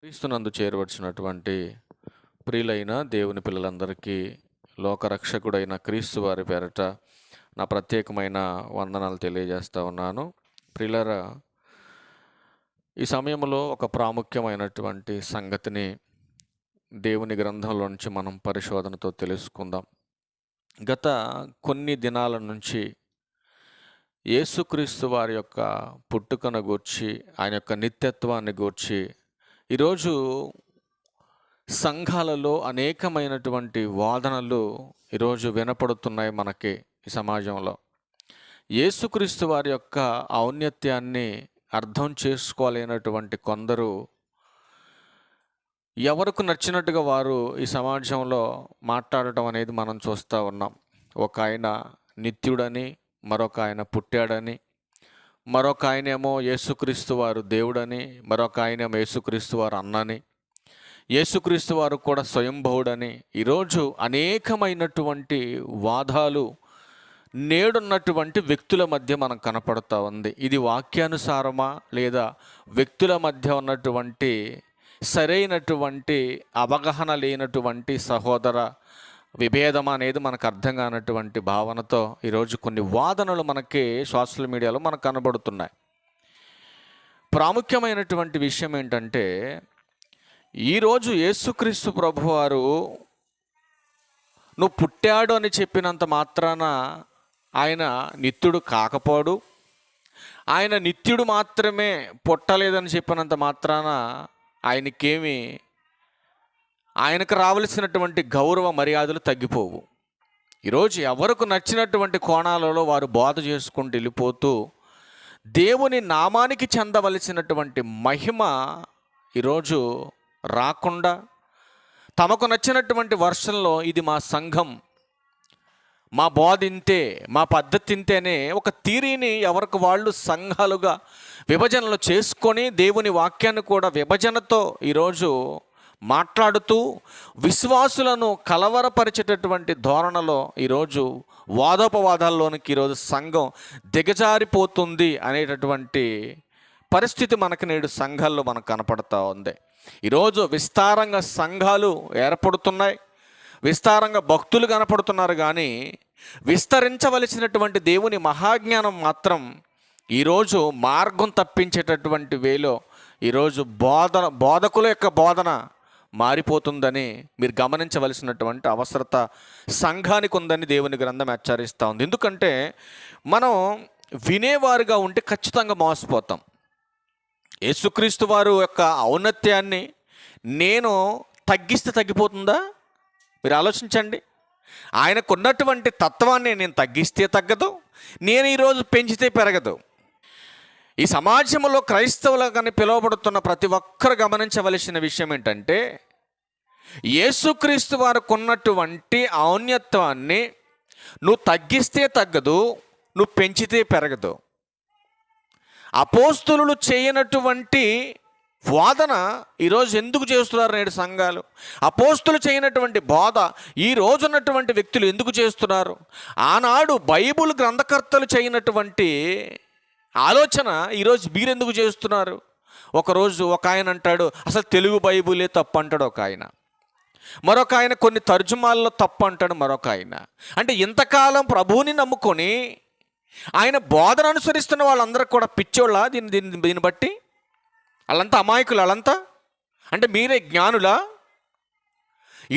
క్రీస్తునందు చేరవచ్చినటువంటి ప్రియులైన దేవుని పిల్లలందరికీ లోకరక్షకుడైన క్రీస్తు వారి పేరట నా ప్రత్యేకమైన వందనాలు తెలియజేస్తా ఉన్నాను. ప్రియులరా, ఈ సమయంలో ఒక ప్రాముఖ్యమైనటువంటి సంగతిని దేవుని గ్రంథంలో నుంచి మనం పరిశోధనతో తెలుసుకుందాం. గత కొన్ని దినాల నుంచి యేసుక్రీస్తు వారి యొక్క పుట్టుకను గూర్చి, ఆయన యొక్క నిత్యత్వాన్ని గూర్చి ఈరోజు సంఘాలలో అనేకమైనటువంటి వాదనలు ఈరోజు వినపడుతున్నాయి మనకి ఈ సమాజంలో. యేసుక్రీస్తు వారి యొక్క ఔన్నత్యాన్ని అర్థం చేసుకోలేనటువంటి కొందరు ఎవరికి నచ్చినట్టుగా వారు ఈ సమాజంలో మాట్లాడటం అనేది మనం చూస్తూ ఉన్నాం. ఒక ఆయన నిత్యుడని, మరొక ఆయన పుట్టాడని, మరొక ఆయనేమో యేసుక్రీస్తు వారు దేవుడని, మరొక ఆయనేమో యేసుక్రీస్తు వారు అన్నని, యేసుక్రీస్తు వారు కూడా స్వయంభవుడని. ఈరోజు అనేకమైనటువంటి వాదాలు నేడున్నటువంటి వ్యక్తుల మధ్య మనం కనపడుతూ ఉంది. ఇది వాక్యానుసారమా లేదా వ్యక్తుల మధ్య ఉన్నటువంటి సరైనటువంటి అవగాహన లేనటువంటి సహోదర విభేదం అనేది మనకు అర్థం కానటువంటి భావనతో ఈరోజు కొన్ని వాదనలు మనకి సోషల్ మీడియాలో మనకు కనబడుతున్నాయి. ప్రాముఖ్యమైనటువంటి విషయం ఏంటంటే, ఈరోజు యేసుక్రీస్తు ప్రభువారు నువ్వు పుట్టాడు అని చెప్పినంత మాత్రాన ఆయన నిత్యుడు కాకపోడు, ఆయన నిత్యుడు మాత్రమే పుట్టలేదని చెప్పినంత మాత్రాన ఆయనకు రావలసినటువంటి గౌరవ మర్యాదలు తగ్గిపోవు. ఈరోజు ఎవరికి నచ్చినటువంటి కోణాలలో వారు బోధ చేసుకుంటూ వెళ్ళిపోతూ దేవుని నామానికి చెందవలసినటువంటి మహిమ ఈరోజు రాకుండా తమకు నచ్చినటువంటి వర్షంలో ఇది మా సంఘం, మా బోధ ఇంతే, మా పద్ధతి ఇంతేనే ఒక థియరీని ఎవరికి వాళ్ళు సంఘాలుగా విభజనలు చేసుకొని దేవుని వాక్యాన్ని కూడా విభజనతో ఈరోజు మాట్లాడుతూ విశ్వాసులను కలవరపరిచేటటువంటి ధోరణలో ఈరోజు వాదోపవాదాల్లోనికి ఈరోజు సంఘం దిగజారిపోతుంది అనేటటువంటి పరిస్థితి మనకు నేడు సంఘాల్లో మనకు కనపడుతూ ఉంది. ఈరోజు విస్తారంగా సంఘాలు ఏర్పడుతున్నాయి, విస్తారంగా భక్తులు కనపడుతున్నారు, కానీ విస్తరించవలసినటువంటి దేవుని మహాజ్ఞానం మాత్రం ఈరోజు మార్గం తప్పించేటటువంటి వేలో ఈరోజు బోధకుల యొక్క బోధన మారిపోతుందని మీరు గమనించవలసినటువంటి అవసరత సంఘానికి ఉందని దేవుని గ్రంథం హెచ్చరిస్తూ ఉంది. ఎందుకంటే మనం వినేవారుగా ఉంటే ఖచ్చితంగా మోసపోతాం. యేసుక్రీస్తు వారు యొక్క ఔన్నత్యాన్ని నేను తగ్గిస్తే తగ్గిపోతుందా? మీరు ఆలోచించండి. ఆయనకున్నటువంటి తత్వాన్ని నేను తగ్గిస్తే తగ్గదు, నేను ఈరోజు పెంచితే పెరగదు. ఈ సమాజంలో క్రైస్తవులుగానే పిలువబడుతున్న ప్రతి ఒక్కరు గమనించవలసిన విషయం ఏంటంటే, యేసుక్రీస్తు వారికి ఉన్నటువంటి ఔన్నత్యాన్ని నువ్వు తగ్గిస్తే తగ్గదు, నువ్వు పెంచితే పెరగదు. అపోస్తులు చేయనటువంటి వాదన ఈరోజు ఎందుకు చేస్తున్నారు నేడు సంఘాలు? అపోస్తులు చేయనటువంటి బోధ ఈ రోజు ఉన్నటువంటి వ్యక్తులు ఎందుకు చేస్తున్నారు? ఆనాడు బైబిల్ గ్రంథకర్తలు చేయనటువంటి ఆలోచన ఈరోజు మీరెందుకు చేస్తున్నారు? ఒకరోజు ఒక ఆయన అంటాడు అసలు తెలుగు బైబిలే తప్పు అంటాడు ఒక ఆయన, మరొక ఆయన కొన్ని తర్జుమాల్లో తప్పు అంటాడు మరొక ఆయన. అంటే ఇంతకాలం ప్రభువుని నమ్ముకొని ఆయన బోధన అనుసరిస్తున్న వాళ్ళందరూ కూడా పిచ్చోళ్ళ? దీన్ని బట్టి వాళ్ళంతా అమాయకులు, వాళ్ళంతా అంటే మీరే జ్ఞానులా?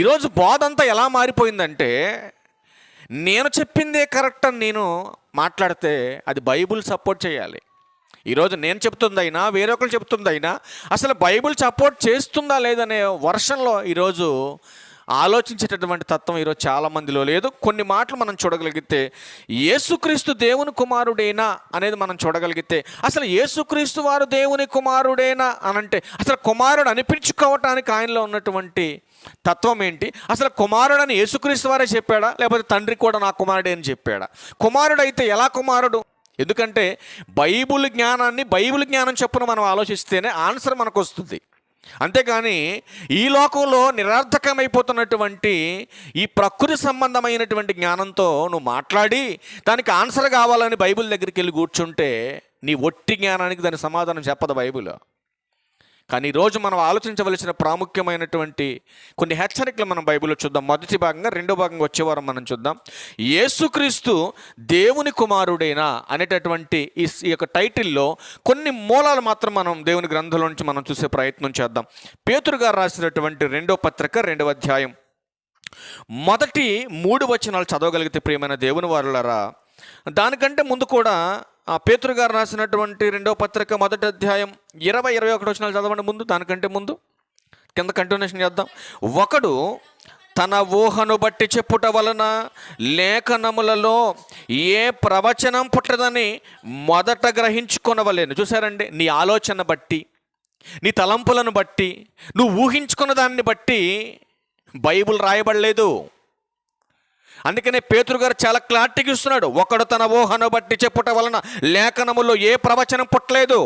ఈరోజు బోధ అంతా ఎలా మారిపోయిందంటే, నేను చెప్పిందే కరెక్ట్ అని నేను మాట్లాడితే అది బైబిల్ సపోర్ట్ చేయాలి. ఈరోజు నేను చెప్తుందైనా వేరొకరు చెప్తుందైనా అసలు బైబిల్ సపోర్ట్ చేస్తుందా లేదనే వర్షంలో ఈరోజు ఆలోచించేటటువంటి తత్వం ఈరోజు చాలామందిలో లేదు. కొన్ని మాటలు మనం చూడగలిగితే, యేసుక్రీస్తు దేవుని కుమారుడేనా అనేది మనం చూడగలిగితే, అసలు యేసుక్రీస్తు వారు దేవుని కుమారుడేనా అనంటే అసలు కుమారుడు అనిపించుకోవటానికి ఆయనలో ఉన్నటువంటి తత్వం ఏంటి? అసలు కుమారుడని యేసుక్రీస్తు వారే చెప్పాడా, లేకపోతే తండ్రి కూడా నా కుమారుడే అని చెప్పాడా? కుమారుడు అయితే ఎలా కుమారుడు? ఎందుకంటే బైబిల్ జ్ఞానం చొప్పున మనం ఆలోచిస్తేనే ఆన్సర్ మనకు వస్తుంది. అంతేగాని ఈ లోకంలో నిరర్థకమైపోతున్నటువంటి ఈ ప్రకృతి సంబంధమైనటువంటి జ్ఞానంతో నువ్వు మాట్లాడి దానికి ఆన్సర్ కావాలని బైబిల్ దగ్గరికి వెళ్ళి కూర్చుంటే నీ ఒట్టి జ్ఞానానికి దాని సమాధానం చెప్పదు బైబిల్. కానీ ఈరోజు మనం ఆలోచించవలసిన ప్రాముఖ్యమైనటువంటి కొన్ని హెచ్చరికలు మనం బైబిల్లో చూద్దాం. మొదటి భాగంగా, రెండో భాగంగా వచ్చే వారం మనం చూద్దాం. యేసుక్రీస్తు దేవుని కుమారుడేనా అనేటటువంటి ఈ యొక్క టైటిల్లో కొన్ని మూలాలు మాత్రం మనం దేవుని గ్రంథంలో నుంచి మనం చూసే ప్రయత్నం చేద్దాం. పేతురు గారు రాసినటువంటి 2వ పత్రిక 2వ అధ్యాయం మొదటి 3 వచనాలు చదవగలిగితే ప్రియమైన దేవుని వారలారా, దానికంటే ముందు కూడా పేతురు గారు రాసినటువంటి 2వ పత్రిక మొదటి అధ్యాయం 20-21 వచనాలు చదవండి. ముందు దానికంటే ముందు కింద కంటిన్యూషన్ చేద్దాం. ఒకడు తన ఊహను బట్టి చెప్పుట వలన లేఖనములలో ఏ ప్రవచనం పుట్టదని మొదట గ్రహించుకొనవలేను. చూసారండి, నీ ఆలోచన బట్టి, నీ తలంపులను బట్టి, నువ్వు ఊహించుకున్న దాన్ని బట్టి బైబిల్ రాయబడలేదు. అందుకనే పేతురు గారు చాలా క్లారిటీగా ఇస్తున్నాడు. ఒకడు తన ఊహను బట్టి చెప్పుట వలన లేఖనములో ఏ ప్రవచనం పుట్టలేదు.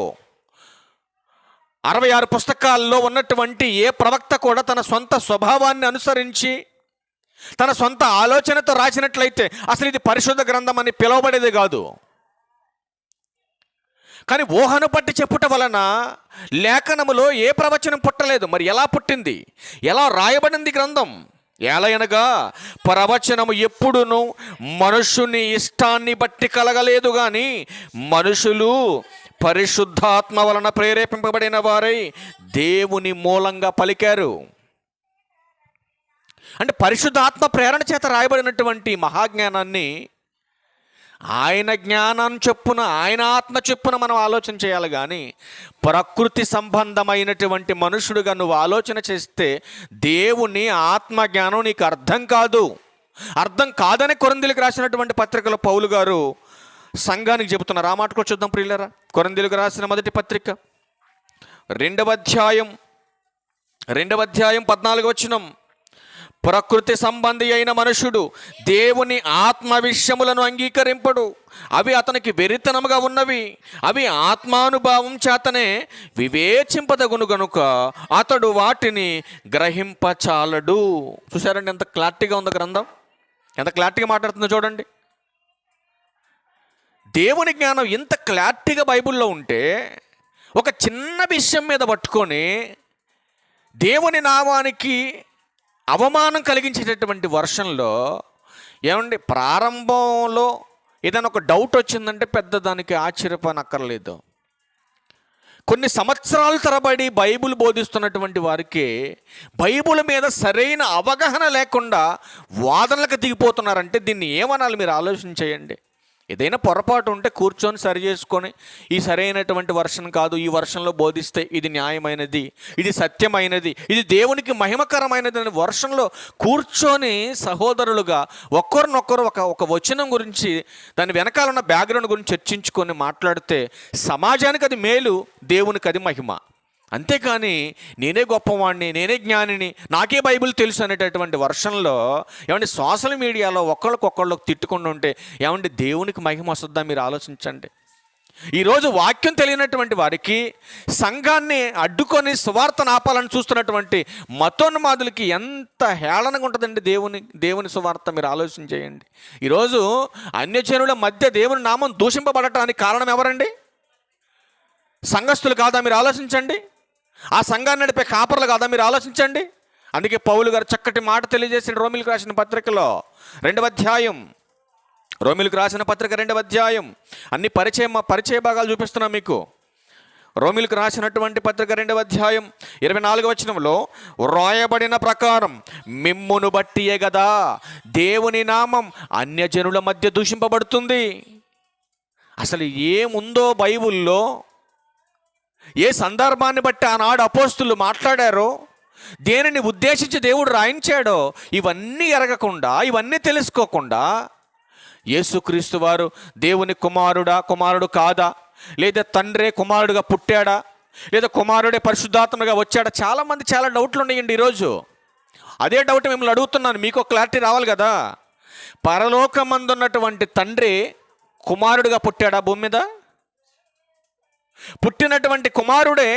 66 పుస్తకాల్లో ఉన్నటువంటి ఏ ప్రవక్త కూడా తన సొంత స్వభావాన్ని అనుసరించి తన సొంత ఆలోచనతో రాసినట్లయితే అసలు ఇది పరిశుద్ధ గ్రంథం అని పిలువబడేది కాదు. కానీ ఊహను బట్టి చెప్పుట వలన లేఖనములో ఏ ప్రవచనం పుట్టలేదు. మరి ఎలా పుట్టింది, ఎలా రాయబడింది గ్రంథం? ఎలయనగా ప్రవచనము ఎప్పుడును మనుషుని ఇష్టాన్ని బట్టి కలగలేదు, కానీ మనుషులు పరిశుద్ధాత్మ వలన ప్రేరేపింపబడిన వారై దేవుని మూలంగా పలికారు. అంటే పరిశుద్ధాత్మ ప్రేరణ చేత రాయబడినటువంటి మహాజ్ఞానాన్ని ఆయన జ్ఞానం చొప్పున, ఆయన ఆత్మ చొప్పున మనం ఆలోచన చేయాలి. కానీ ప్రకృతి సంబంధమైనటువంటి మనుషుడుగా నువ్వు ఆలోచన చేస్తే దేవుని ఆత్మ జ్ఞానం నీకు అర్థం కాదు. అర్థం కాదని కొరింథీయులకు రాసినటువంటి పత్రికలో పౌలు గారు సంఘానికి చెబుతున్నారు. ఆ మాట కూడా చూద్దాం ప్రియులారా. కొరింథీయులకు రాసిన మొదటి పత్రిక 2వ అధ్యాయం 14వ వచనం. ప్రకృతి సంబంధి అయిన మనుషుడు దేవుని ఆత్మ విషయములను అంగీకరింపడు, అవి అతనికి వెరితనముగా ఉన్నవి, అవి ఆత్మానుభావం చేతనే వివేచింపదగును గనుక అతడు వాటిని గ్రహింపచాలడు. చూసారండి ఎంత క్లారిటీగా ఉందో గ్రంథం, ఎంత క్లారిటీగా మాట్లాడుతుందో చూడండి. దేవుని జ్ఞానం ఇంత క్లారిటీగా బైబిల్లో ఉంటే ఒక చిన్న విషయం మీద పట్టుకొని దేవుని నామానికి అవమానం కలిగించేటటువంటి వర్షంలో ఏమండి, ప్రారంభంలో ఏదైనా ఒక డౌట్ వచ్చిందంటే పెద్ద దానికి ఆశ్చర్యపోనక్కర్లేదు. కొన్ని సంవత్సరాల తరబడి బైబిల్ బోధిస్తున్నటువంటి వారికి బైబిల్ మీద సరైన అవగాహన లేకుండా వాదనలకు దిగిపోతున్నారంటే దీన్ని ఏమనాలి మీరు ఆలోచన చేయండి. ఏదైనా పొరపాటు ఉంటే కూర్చొని సరి చేసుకొని, ఈ సరైనటువంటి వర్షన్ కాదు, ఈ వర్షంలో బోధిస్తే ఇది న్యాయమైనది, ఇది సత్యమైనది, ఇది దేవునికి మహిమకరమైనది అని వర్షంలో కూర్చొని సహోదరులుగా ఒక్కరినొక్కరు ఒక వచనం గురించి, దాని వెనకాల ఉన్న బ్యాక్గ్రౌండ్ గురించి చర్చించుకొని మాట్లాడితే సమాజానికి అది మేలు, దేవునికి అది మహిమ. అంతేకాని నేనే గొప్పవాడిని, నేనే జ్ఞానిని, నాకే బైబిల్ తెలుసు అనేటటువంటి వర్షంలో ఏమంటే సోషల్ మీడియాలో ఒకళ్ళకొకళ్ళు తిట్టుకుండా ఉంటే ఏమంటే దేవునికి మహిమ వస్తుందా మీరు ఆలోచించండి. ఈరోజు వాక్యం తెలియనటువంటి వారికి సంఘాన్ని అడ్డుకొని సువార్తను ఆపాలని చూస్తున్నటువంటి మతోన్మాదులకి ఎంత హేళనగా ఉంటుందండి దేవుని సువార్త. మీరు ఆలోచన చేయండి. ఈరోజు అన్యజనుల మధ్య దేవుని నామం దూషింపబడటానికి కారణం ఎవరండి? సంఘస్థులు కాదా? మీరు ఆలోచించండి. ఆ సంఘాన్ని నడిపే కాపర్లు కాదా? మీరు ఆలోచించండి. అందుకే పౌలు గారు చక్కటి మాట తెలియజేసిన రోమిలకు రాసిన పత్రికలో 2వ అధ్యాయం, రోమిలకు రాసిన పత్రిక 2వ అధ్యాయం అన్ని పరిచయ భాగాలు చూపిస్తున్నా మీకు. రోమిలకు రాసినటువంటి పత్రిక 2వ అధ్యాయం 24వ వచనంలో రాయబడిన ప్రకారం మిమ్మును బట్టియే కదా దేవుని నామం అన్యజనుల మధ్య దూషింపబడుతుంది. అసలు ఏముందో బైబిల్లో, ఏ సందర్భాన్ని బట్టి ఆనాడు అపోస్తులు మాట్లాడారో, దేనిని ఉద్దేశించి దేవుడు రాయించాడో ఇవన్నీ ఎరగకుండా, ఇవన్నీ తెలుసుకోకుండా యేసుక్రీస్తు వారు దేవుని కుమారుడు కాదా, లేదా తండ్రే కుమారుడుగా పుట్టాడా, లేదా కుమారుడే పరిశుద్ధాత్మగా వచ్చాడా, చాలామంది చాలా డౌట్లు ఉన్నాయండి ఈరోజు. అదే డౌట్ మిమ్మల్ని అడుగుతున్నాను, మీకు క్లారిటీ రావాలి కదా. పరలోకమందున్నటువంటి తండ్రి కుమారుడుగా పుట్టాడా భూమి మీద? పుట్టినటువంటి కుమారుడే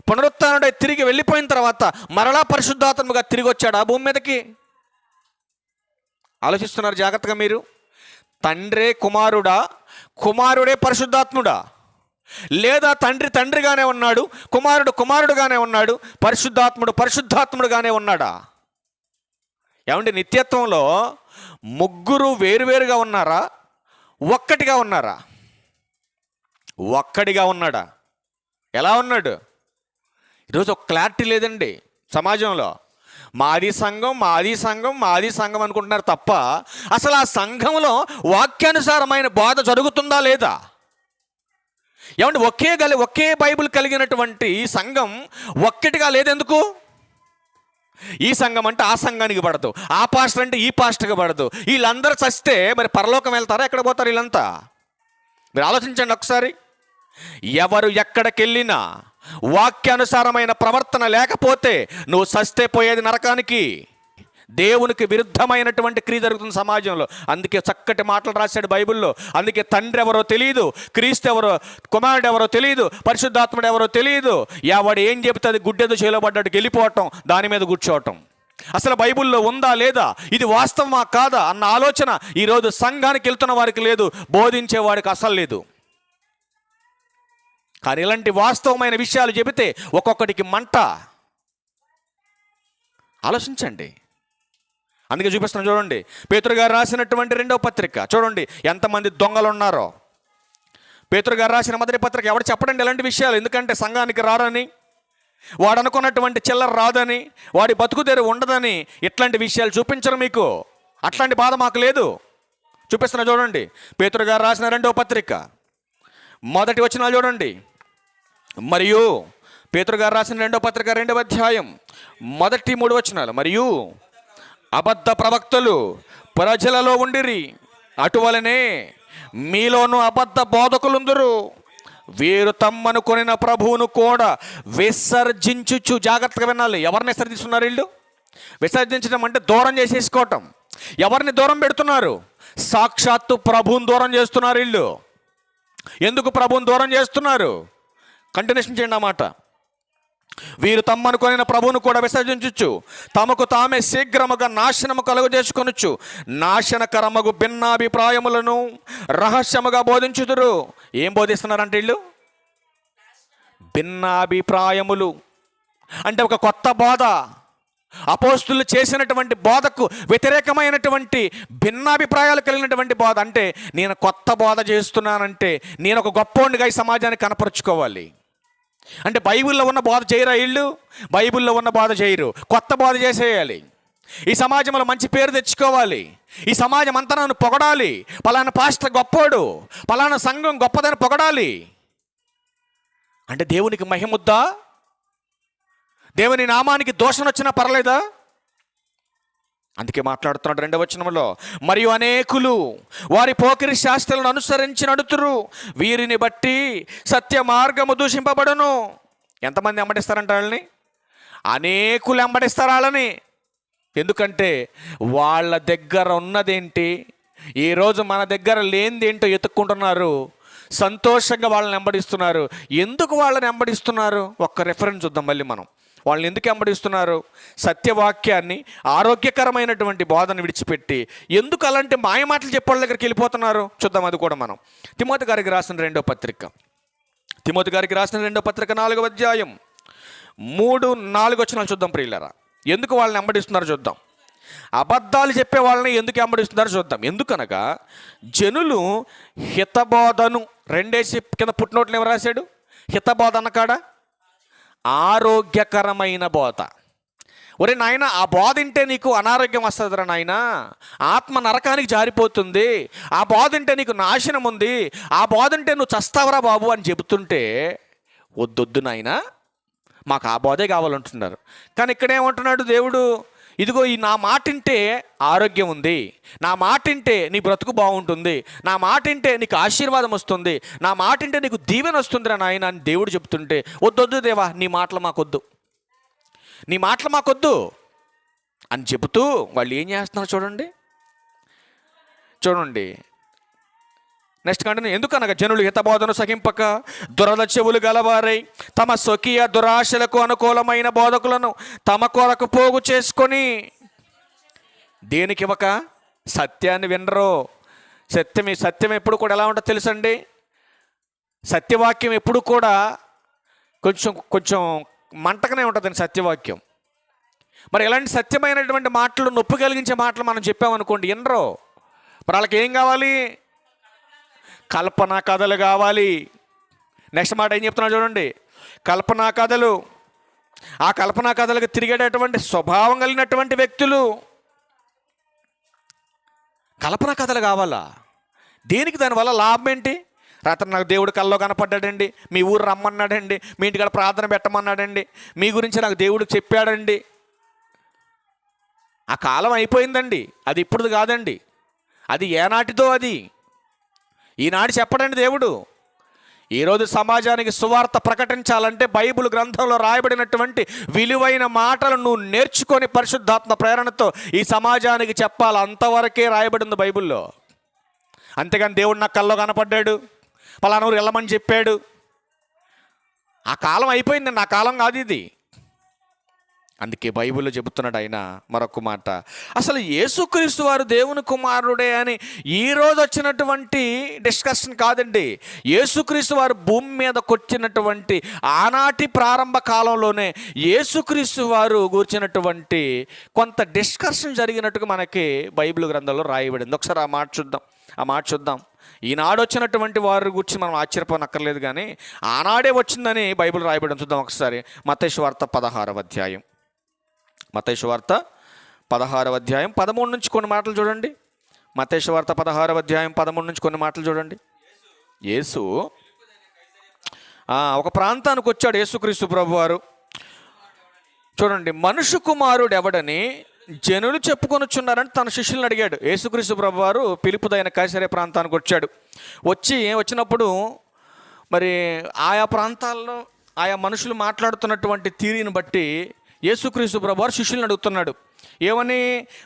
పునరుత్థానుడై తిరిగి వెళ్ళిపోయిన తర్వాత మరలా పరిశుద్ధాత్మగా తిరిగి వచ్చాడు ఆ భూమి మీదకి? ఆలోచిస్తున్నారు జాగ్రత్తగా మీరు. తండ్రే కుమారుడా, కుమారుడే పరిశుద్ధాత్ముడా? లేదా తండ్రి తండ్రిగానే ఉన్నాడు, కుమారుడు కుమారుడుగానే ఉన్నాడు, పరిశుద్ధాత్ముడు పరిశుద్ధాత్ముడుగానే ఉన్నాడా? ఏమంటే నిత్యత్వంలో ముగ్గురు వేరువేరుగా ఉన్నారా, ఒక్కటిగా ఉన్నారా? ఒక్కడిగా ఉన్నాడా? ఎలా ఉన్నాడు? ఈరోజు ఒక క్లారిటీ లేదండి సమాజంలో. మాది సంఘం మాది సంఘం మాది సంఘం అనుకుంటున్నారు తప్ప అసలు ఆ సంఘంలో వాక్యానుసారమైన బోధ జరుగుతుందా లేదా? ఏమంటే ఒకే బైబిల్ కలిగినటువంటి సంఘం ఒక్కటిగా లేదెందుకు? ఈ సంఘం అంటే ఆ సంఘానికి పడదు, ఆ పాస్టర్ అంటే ఈ పాస్టర్కి పడదు. వీళ్ళందరూ చస్తే మరి పరలోకం వెళ్తారా? ఎక్కడ పోతారు వీళ్ళంతా? మీరు ఆలోచించండి ఒకసారి. ఎవరు ఎక్కడికెళ్ళినా వాక్యానుసారమైన ప్రవర్తన లేకపోతే నువ్వు చస్తే పోయేది నరకానికి. దేవునికి విరుద్ధమైనటువంటి క్రియ జరుగుతుంది సమాజంలో. అందుకే చక్కటి మాటలు రాశాడు బైబిల్లో. అందుకే తండ్రి ఎవరో తెలియదు, క్రీస్తు ఎవరో, కుమారుడు ఎవరో తెలియదు, పరిశుద్ధాత్ముడు ఎవరో తెలియదు. ఎవడు ఏం చెబితే అది గుడ్డెదు చేలో పడ్డాడు వెళ్ళిపోవటం, దాని మీద కూర్చోవటం. అసలు బైబిల్లో ఉందా లేదా, ఇది వాస్తవమా కాదా అన్న ఆలోచన ఈరోజు సంఘానికి వెళ్తున్న వారికి లేదు, బోధించే వాడికి అసలు లేదు. కానీ ఇలాంటి వాస్తవమైన విషయాలు చెబితే ఒక్కొక్కడికి మంట. ఆలోచించండి. అందుకే చూపిస్తున్నాను చూడండి, పేతురు గారు రాసినటువంటి 2వ పత్రిక చూడండి ఎంతమంది దొంగలు ఉన్నారో. పేతురు గారు రాసిన మొదటి పత్రిక ఎవడు చెప్పడండి ఇలాంటి విషయాలు. ఎందుకంటే సంఘానికి రారని, వాడు అనుకున్నటువంటి చిల్లర రాదని, వాడి బతుకుదేరు ఉండదని ఇట్లాంటి విషయాలు చూపించరు మీకు. అట్లాంటి బాధ మాకు లేదు. చూపిస్తున్నా చూడండి, పేతురు గారు రాసిన 2వ పత్రిక మొదటి వచనాలు చూడండి. మరియు పేతురు గారు రాసిన 2వ పత్రిక 2వ అధ్యాయం మొదటి 3 వచనాలు. మరియు అబద్ధ ప్రవక్తలు ప్రజలలో ఉండిరి, అటువలనే మీలోనూ అబద్ధ బోధకులుందురు. వీరు తమ్మను కొనిన ప్రభువును కూడా విసర్జించుచు. జాగ్రత్తగా వినాలి. ఎవరిని విసర్జిస్తున్నారు వీళ్ళు? విసర్జించడం అంటే దూరం చేసేసుకోవటం. ఎవరిని దూరం పెడుతున్నారు? సాక్షాత్తు ప్రభువుని దూరం చేస్తున్నారు వీళ్ళు. ఎందుకు ప్రభువుని దూరం చేస్తున్నారు? కంటిన్యూషన్ చేయండి ఆ మాట. వీరు తమ్మనుకొనిన ప్రభువును కూడా విసర్జించుచు తమకు తామే శీఘ్రముగా నాశనము కలుగజేసుకొనుచు నాశనకరమగు భిన్నాభిప్రాయములను రహస్యముగా బోధించుదురు. ఏం బోధిస్తున్నారంటే వీళ్ళు? భిన్నాభిప్రాయములు అంటే ఒక కొత్త బోధ, అపోస్తులు చేసినటువంటి బోధకు వ్యతిరేకమైనటువంటి భిన్నాభిప్రాయాలు కలిగినటువంటి బోధ. అంటే నేను కొత్త బోధ చేస్తున్నానంటే నేను ఒక గొప్పోడిగా ఈ సమాజానికి కనపరుచుకోవాలి. అంటే బైబిల్లో ఉన్న బోధ చేయరా వీళ్ళు? బైబిల్లో ఉన్న బోధ చేయరు, కొత్త బోధ చేసేయాలి. ఈ సమాజంలో మంచి పేరు తెచ్చుకోవాలి, ఈ సమాజం అంతా నన్ను పొగడాలి, పలానా పాస్టర్ గొప్పోడు, పలానా సంఘం గొప్పదని పొగడాలి. అంటే దేవునికి మహిముద్దా? దేవుని నామానికి దోషం వచ్చినా పర్లేదా? అందుకే మాట్లాడుతున్నాడు 2వ వచనంలో, మరియు అనేకులు వారి పోకిరి శాస్త్రాలను అనుసరించి నడుతురు, వీరిని బట్టి సత్య మార్గము దూషింపబడును. ఎంతమంది వెంబడిస్తారంట వాళ్ళని? అనేకులు వెంబడిస్తారు వాళ్ళని. ఎందుకంటే వాళ్ళ దగ్గర ఉన్నదేంటి, ఈరోజు మన దగ్గర లేనిదేంటో ఎత్తుక్కుంటున్నారు, సంతోషంగా వాళ్ళని వెంబడిస్తున్నారు. ఎందుకు వాళ్ళని వెంబడిస్తున్నారు? ఒక్క రెఫరెన్స్ చూద్దాం మళ్ళీ మనం. వాళ్ళని ఎందుకు వెంబడిస్తున్నారు? సత్యవాక్యాన్ని, ఆరోగ్యకరమైనటువంటి బోధన విడిచిపెట్టి ఎందుకు అలాంటి మాయమాటలు చెప్పే వాళ్ళ దగ్గరికి వెళ్ళిపోతున్నారు? చూద్దాం అది కూడా మనం. తిమోతి గారికి రాసిన 2వ పత్రిక, తిమోతి గారికి రాసిన 2వ పత్రిక 4వ అధ్యాయం 3-4 వచనాలు చూద్దాం ప్రియులారా. ఎందుకు వాళ్ళని వెంబడిస్తున్నారో చూద్దాం. అబద్ధాలు చెప్పే వాళ్ళని ఎందుకు వెంబడిస్తున్నారో చూద్దాం. ఎందుకనగా జనులు హితబోధను 2 కింద పుట్టినోట్లు ఎవరు రాశాడు? హితబోధ అన్నకాడ ఆరోగ్యకరమైన బోధ. ఒరే నాయన, ఆ బోధ వింటే నీకు అనారోగ్యం వస్తుందిరా నాయన, ఆత్మ నరకానికి జారిపోతుంది, ఆ బోధ వింటే నీకు నాశనం ఉంది, ఆ బోధ వింటే నువ్వు చస్తావరా బాబు అని చెబుతుంటే వద్దొద్దు నాయన, మాకు ఆ బోధే కావాలంటున్నారు. కానీ ఇక్కడేమంటున్నాడు దేవుడు? ఇదిగో ఈ నా మాట వింటే ఆరోగ్యం ఉంది, నా మాట వింటే నీ బ్రతుకు బాగుంటుంది, నా మాట వింటే నీకు ఆశీర్వాదం వస్తుంది, నా మాట వింటే నీకు దీవెన వస్తుందిరా నాయన అని దేవుడు చెప్తుంటే వద్దొద్దు దేవా, నీ మాటలు మాకొద్దు, నీ మాటలు మాకొద్దు అని చెబుతూ వాళ్ళు ఏం చేస్తున్నారు చూడండి. చూడండి నెక్స్ట్ కంటిన్యూ. ఎందుకనగా జనులు హితబోధను సహింపక దురద చెవులు గలవారై తమ స్వకీయ దురాశలకు అనుకూలమైన బోధకులను తమ కొరకు పోగు చేసుకొని దేనికి ఇవ్వక సత్యాన్ని వినరు. సత్యం ఎప్పుడు కూడా ఎలా ఉంటుందో తెలుసండి? సత్యవాక్యం ఎప్పుడు కూడా కొంచెం కొంచెం మంటగానే ఉంటుందండి సత్యవాక్యం. మరి ఇలాంటి సత్యమైనటువంటి మాటలు, నొప్పి కలిగించే మాటలు మనం చెప్పామనుకోండి, వినరు. మరి వాళ్ళకి ఏం కావాలి? కల్పనా కథలు కావాలి. నెక్స్ట్ మాట ఏం చెప్తున్నా చూడండి, కల్పనా కథలు. ఆ కల్పనా కథలకు తిరిగేటటువంటి స్వభావం కలిగినటువంటి వ్యక్తులు. కల్పనా కథలు కావాలా? దేనికి? దానివల్ల లాభం ఏంటి? రాత్రి నాకు దేవుడు కల్లో కనపడ్డాడండి, మీ ఊరు రమ్మన్నాడండి, మీ ఇంటికాడ ప్రార్థన పెట్టమన్నాడండి, మీ గురించి నాకు దేవుడు చెప్పాడండి. ఆ కాలం అయిపోయిందండి. అది ఇప్పుడు కాదండి, అది ఏనాటిదో. అది ఈనాడు చెప్పడండి దేవుడు. ఈరోజు సమాజానికి సువార్త ప్రకటించాలంటే బైబిల్ గ్రంథంలో రాయబడినటువంటి విలువైన మాటలు నువ్వు నేర్చుకొని పరిశుద్ధాత్మ ప్రేరణతో ఈ సమాజానికి చెప్పాలి. అంతవరకే రాయబడింది బైబిల్లో. అంతేగాని దేవుడు నాకు కల్లో కనపడ్డాడు, పలానూరు వెళ్ళమని చెప్పాడు, ఆ కాలం అయిపోయిందండి. ఆ కాలం కాదు ఇది. అందుకే బైబిల్లో చెబుతున్నాడు ఆయన మరొక మాట, అసలు యేసుక్రీస్తు వారు దేవుని కుమారుడే అని ఈరోజు వచ్చినటువంటి డిస్కషన్ కాదండి. యేసుక్రీస్తు వారు భూమి మీదకి వచ్చినటువంటి ఆనాటి ప్రారంభ కాలంలోనే యేసుక్రీస్తు వారు కూర్చున్నటువంటి కొంత డిస్కషన్ జరిగినట్టుగా మనకి బైబిల్ గ్రంథంలో రాయబడింది. ఒకసారి ఆ మాట చూద్దాం. ఈనాడు వచ్చినటువంటి వారి గురించి మనం ఆశ్చర్యపోనక్కర్లేదు, కానీ ఆనాడే వచ్చిందని బైబిల్ రాయబడి చూద్దాం ఒకసారి. మత్తయి సువార్త 16వ అధ్యాయం. మత్తయి సువార్త 16వ అధ్యాయం 13 నుంచి కొన్ని మాటలు చూడండి. మత్తయి సువార్త 16వ అధ్యాయం 13 నుంచి కొన్ని మాటలు చూడండి. యేసు ఒక ప్రాంతానికి వచ్చాడు. యేసుక్రీస్తు ప్రభువారు చూడండి, మనుష్య కుమారుడు ఎవడని జనులు చెప్పుకొనుచున్నారని తన శిష్యులను అడిగాడు. యేసుక్రీస్తు ప్రభువారు పిలుపుదైన కైసరే ప్రాంతానికి వచ్చాడు. వచ్చినప్పుడు మరి ఆయా ప్రాంతాల్లో ఆయా మనుషులు మాట్లాడుతున్నటువంటి తీరుని బట్టి యేసుక్రీస్తు ప్రభువారు శిష్యులను అడుగుతున్నాడు. ఏమని?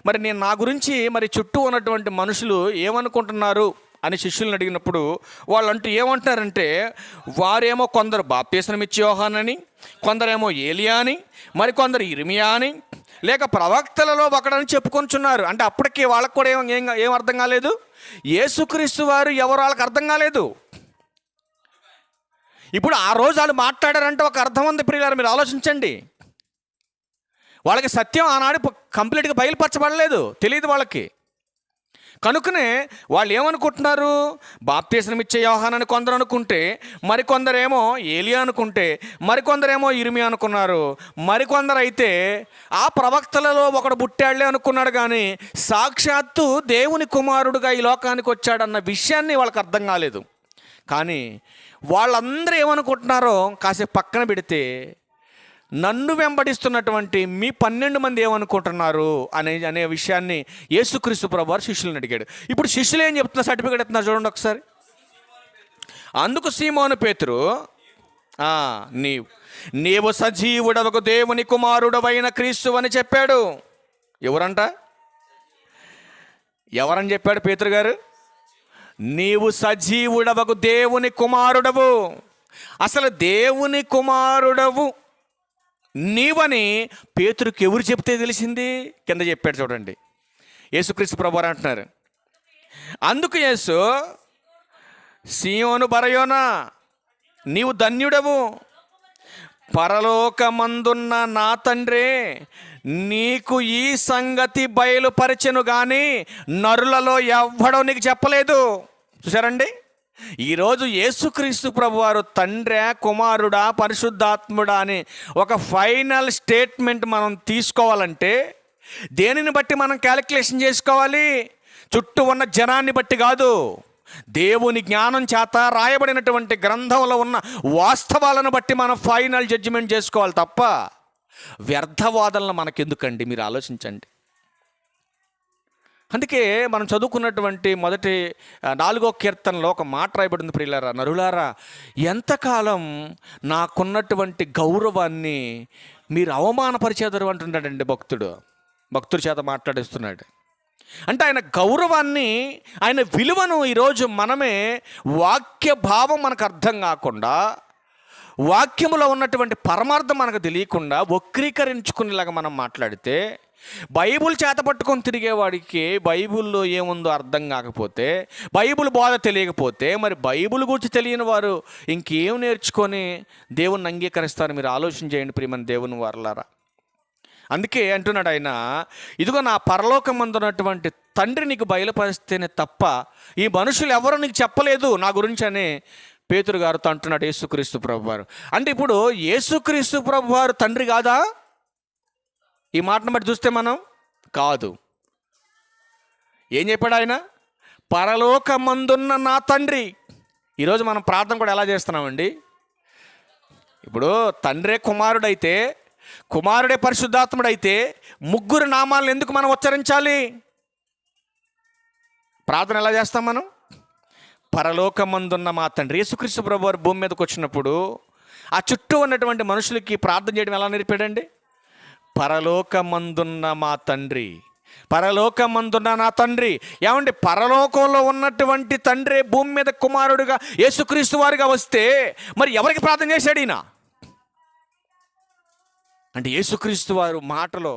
మరి నేను నా గురించి మరి చుట్టూ ఉన్నటువంటి మనుషులు ఏమనుకుంటున్నారు అని శిష్యులను అడిగినప్పుడు వాళ్ళంటూ ఏమంటున్నారంటే, వారేమో కొందరు బాప్తీసం ఇచ్చే యోహానని, కొందరేమో ఏలియా అని, మరికొందరు ఇర్మియా అని, లేక ప్రవక్తలలో ఒకడని చెప్పుకొంచున్నారు. అంటే అప్పటికి వాళ్ళకు కూడా ఏం అర్థం కాలేదు. యేసుక్రీస్తు వారు ఎవరు వాళ్ళకి అర్థం కాలేదు. ఇప్పుడు ఆ రోజు వాళ్ళు మాట్లాడారంటే ఒక అర్థం ఉంది ప్రియులారా, మీరు ఆలోచించండి. వాళ్ళకి సత్యం ఆనాడు కంప్లీట్గా బయలుపరచబడలేదు, తెలియదు వాళ్ళకి. కనుకనే వాళ్ళు ఏమనుకుంటున్నారు? బాప్తీసం ఇచ్చే యోహానని కొందరు అనుకుంటే, మరికొందరేమో ఏలియా అనుకుంటే, మరికొందరేమో ఇర్మియా అనుకున్నారు, మరికొందరు అయితే ఆ ప్రవక్తలలో ఒకడు పుట్టాళ్లే అనుకున్నాడు. కానీ సాక్షాత్తు దేవుని కుమారుడుగా ఈ లోకానికి వచ్చాడన్న విషయాన్ని వాళ్ళకి అర్థం కాలేదు. కానీ వాళ్ళందరూ ఏమనుకుంటున్నారో కాసేపు పక్కన పెడితే, నన్ను వెంబడిస్తున్నటువంటి మీ 12 మంది ఏమనుకుంటున్నారు అనే విషయాన్ని యేసుక్రీస్తు ప్రభువారు శిష్యులను అడిగాడు. ఇప్పుడు శిష్యులు ఏం చెప్తున్నారు? సర్టిఫికేట్ ఇస్తున్నారు చూడండి ఒకసారి. అందుకు సీమోను పేతురు, నీవు సజీవుడవకు దేవుని కుమారుడవైన క్రీస్తు అని చెప్పాడు. ఎవరని చెప్పాడు పేతురు గారు? నీవు సజీవుడవకు దేవుని కుమారుడవు. అసలు దేవుని కుమారుడవు నీవని పేతురుకి ఎవరు చెప్తే తెలిసింది? కింద చెప్పాడు చూడండి. యేసుక్రీస్తు ప్రభువారు అంటున్నారు. అందుకు యేసు, సీయోను బరయోనా, నీవు ధన్యుడవు, పరలోకమందున్న నా తండ్రే నీకు ఈ సంగతి బయలుపరచెను కానీ నరులలో ఎవ్వడో నీకు చెప్పలేదు. చూసారండి, ఈరోజు యేసుక్రీస్తు ప్రభువారు తండ్రా, కుమారుడా, పరిశుద్ధాత్ముడా అని ఒక ఫైనల్ స్టేట్మెంట్ మనం తీసుకోవాలంటే దేనిని బట్టి మనం క్యాలిక్యులేషన్ చేసుకోవాలి? చుట్టూ ఉన్న జనాన్ని బట్టి కాదు, దేవుని జ్ఞానం చేత రాయబడినటువంటి గ్రంథంలో ఉన్న వాస్తవాలను బట్టి మనం ఫైనల్ జడ్జిమెంట్ చేసుకోవాలి తప్ప వ్యర్థవాదనలు మనకెందుకండి? మీరు ఆలోచించండి. అందుకే మనం చదువుకున్నటువంటి మొదటి 4వ కీర్తనలో ఒక మాట రాయబడింది ప్రియులారా, నరులారా ఎంతకాలం నాకున్నటువంటి గౌరవాన్ని మీరు అవమానపరిచేదరు అంటున్నాడండి భక్తుడి చేత మాట్లాడిస్తున్నాడు. అంటే ఆయన గౌరవాన్ని, ఆయన విలువను ఈరోజు మనమే వాక్య భావం మనకు అర్థం కాకుండా, వాక్యములో ఉన్నటువంటి పరమార్థం మనకు తెలియకుండా వక్రీకరించుకునేలాగా మనం మాట్లాడితే బైబుల్ చేత పట్టుకొని తిరిగేవాడికి బైబుల్లో ఏముందో అర్థం కాకపోతే, బైబుల్ బోధ తెలియకపోతే, మరి బైబుల్ గురించి తెలియని వారు ఇంకేం నేర్చుకొని దేవుణ్ణి అంగీకరిస్తారు? మీరు ఆలోచన చేయండి ప్రియమైన దేవుని వారలారా. అందుకే అంటున్నాడు ఆయన, ఇదిగో నా పరలోకమందున్నటువంటి తండ్రి నీకు బయలుపరిస్తేనే తప్ప ఈ మనుషులు ఎవరు నీకు చెప్పలేదు నా గురించి అని పేతురు గారితో అంటున్నాడు యేసుక్రీస్తు ప్రభువారు. అంటే ఇప్పుడు యేసుక్రీస్తు ప్రభువారు తండ్రి కాదా? ఈ మాటను బట్టి చూస్తే మనం కాదు. ఏం చెప్పాడు ఆయన? పరలోకమందున్న నా తండ్రి. ఈరోజు మనం ప్రార్థన కూడా ఎలా చేస్తున్నామండి? ఇప్పుడు తండ్రే కుమారుడైతే, కుమారుడే పరిశుద్ధాత్ముడైతే ముగ్గురు నామాలను ఎందుకు మనం ఉచ్చరించాలి? ప్రార్థన ఎలా చేస్తాం మనం? పరలోకమందున్న మా తండ్రి. యేసుక్రీస్తు ప్రభువారు భూమి మీదకి వచ్చినప్పుడు ఆ చుట్టూ ఉన్నటువంటి మనుషులకి ప్రార్థన చేయడం ఎలా నేర్పాడండి? పరలోకమందున్న మా తండ్రి, పరలోకమందున్న నా తండ్రి. ఏమండి, పరలోకంలో ఉన్నటువంటి తండ్రి భూమి మీద కుమారుడుగా యేసుక్రీస్తు వారిగా వస్తే మరి ఎవరికి ప్రార్థన చేశాడు ఈయన? అంటే యేసుక్రీస్తు వారు మాటలో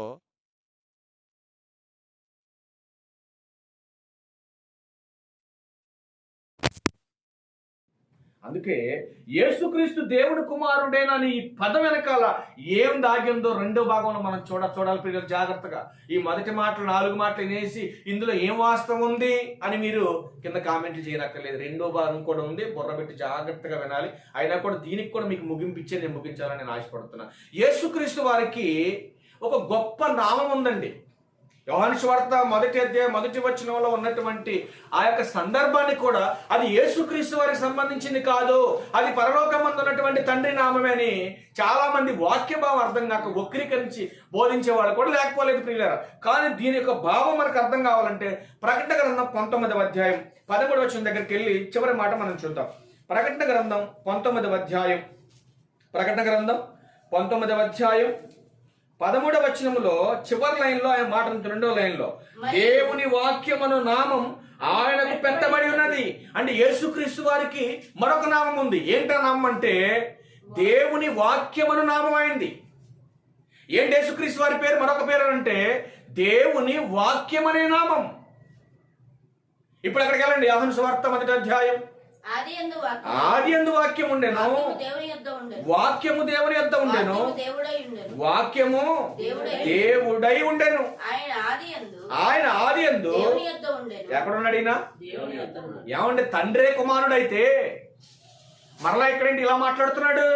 అందుకే యేసుక్రీస్తు దేవుని కుమారుడేనని ఈ పదం వెనకాల ఏం దాగిందో రెండో భాగంలో మనం చూడాలి పిల్లలు జాగ్రత్తగా. ఈ మొదటి మాటలు 4 మాటలు వినేసి ఇందులో ఏం వాస్తవం ఉంది అని మీరు కింద కామెంట్లు చేయనక్కర్లేదు. రెండో భాగం కూడా ఉంది, బుర్ర పెట్టి జాగ్రత్తగా వినాలి. అయినా కూడా దీనికి కూడా మీకు ముగింపిచ్చే నేను ముగించాలని నేను ఆశపడుతున్నా. యేసుక్రీస్తు వారికి ఒక గొప్ప నామం ఉందండి. యోహాను సువార్త 1వ అధ్యాయం 1వ వచనంలో ఉన్నటువంటి ఆ యొక్క సందర్భాన్ని కూడా అది యేసుక్రీస్తు వారికి సంబంధించింది కాదు, అది పరలోకమందు ఉన్నటువంటి తండ్రి నామమే అని చాలా మంది వాక్యభావం అర్థం కాక వక్రీకరించి బోధించే వాళ్ళు కూడా లేకపోలేదు ప్రియులారా. కానీ దీని యొక్క భావం మనకు అర్థం కావాలంటే ప్రకటన గ్రంథం 19వ అధ్యాయం 13వ వచనం దగ్గరికి వెళ్ళి చివరి మాట మనం చూద్దాం. ప్రకటన గ్రంథం 19వ అధ్యాయం, ప్రకటన గ్రంథం 19వ అధ్యాయం 13వ వచనంలో చివరి లైన్లో ఆయన మాట, 2వ లైన్లో దేవుని వాక్యమను నామం ఆయనకు పెట్టబడి ఉన్నది. అంటే యేసుక్రీస్తు వారికి మరొక నామం ఉంది. ఏంటా నామం అంటే దేవుని వాక్యమను నామం అయింది. ఏంటి యేసుక్రీస్తు వారి పేరు? మరొక పేరు అంటే దేవుని వాక్యమనే నామం. ఇప్పుడు అక్కడికి వెళ్ళండి. యోహాను సువార్త 1వ అధ్యాయం. ఆది యందు వాక్యం ఉండెను, వాక్యము దేవుని యొద్ద ఉండెను, వాక్యము దేవుడై ఉండెను. ఆయన ఆది యందు ఎక్కడున్నాడు ఈయన? ఏమంటే తండ్రే కుమారుడైతే మరలా ఇక్కడేంటి ఇలా మాట్లాడుతున్నాడు?